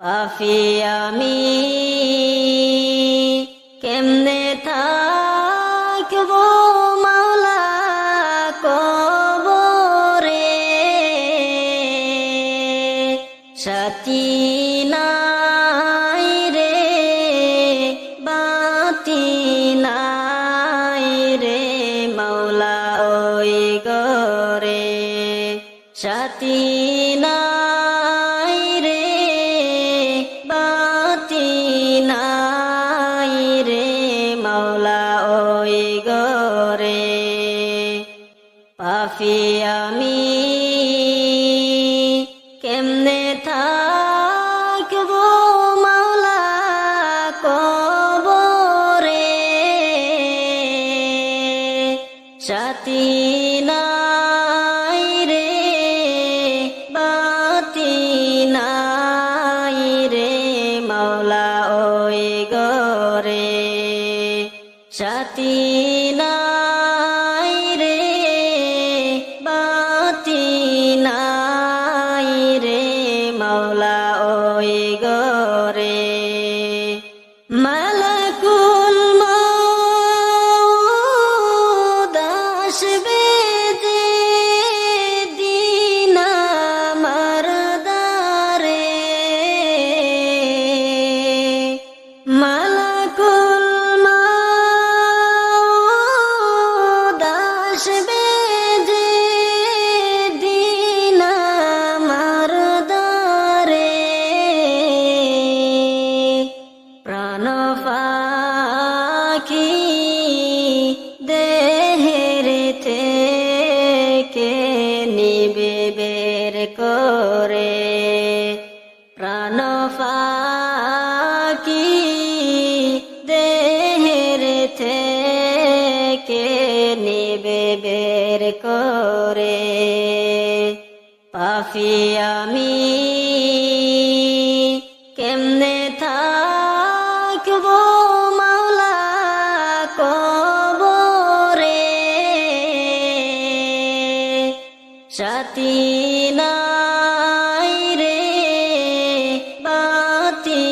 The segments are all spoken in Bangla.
পাপী আমি কেমনে থাকবো মাওলা কবরে, সাথী নাই রে বাতি নাই রে মাওলা ওই গরে, সাথী নাই রে বাতি নাই রে মাওলা ওই গরে। পাপী আমি কেমনে থাকবো মাওলা কবরে, সাথী নাই রে বাতি নাই রে মাওলা ওই গরে, সাথী নাই রে বাতি নাই রে মাওলা ওই গরে। মালাকুল মউত আসবে যেদিন আমার দ্বারে, মালাকুল মউত আসবে যেদিন আমার দ্বারে, প্রাণ পাখি দেহের থেকে নিবে বের করে, প্রাণ পাখি দেহের থেকে নিবে বের করে। পাপী আমি কেমনে থাকবো মাওলা কবরে, সাথী নাই রে বাতি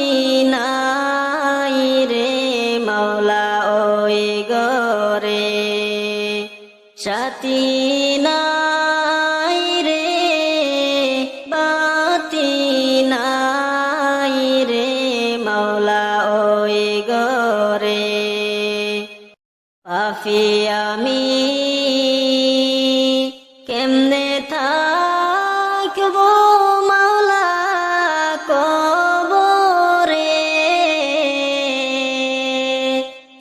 নাই রে মাওলা ওই গরে, সাথী নাই রে বাতি নাই রে মাওলা ওই গরে। পাপী আমি কেমনে থাকবো মাওলা কবরে,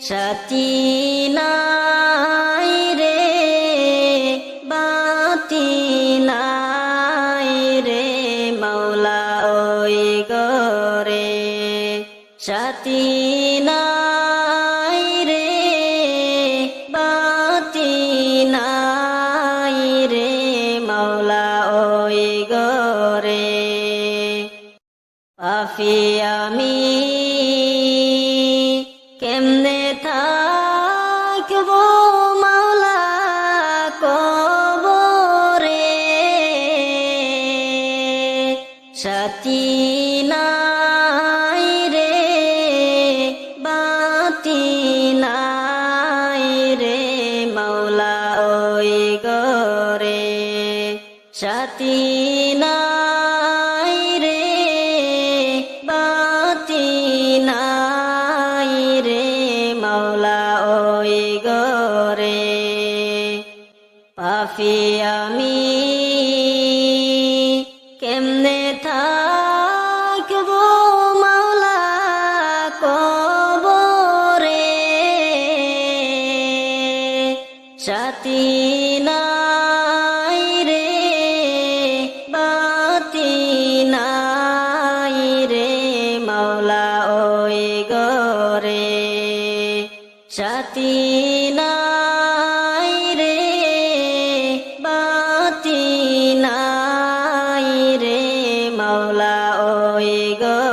সাথী নাই রে বাতি নাই রে মাওলা ওই গরে, সাথী নাই রে বাতি নাই রে মাওলা ওই গরে। পাপী আমি কেমনে থাকবো মাওলা কবরে, সাথী নাই রে বাতি নাই রে মাওলা ওই গরে, সাথী নাই রে বাতি নাই রে মাওলা ওই গরে। পাপী আমি কেমনে থাকবো মাওলা কবরে, সাথী নাই রে বাতি নাই রে মাওলা ওই গরে, সাথী নাই রে বাতি নাই রে মাওলা ওই গরে।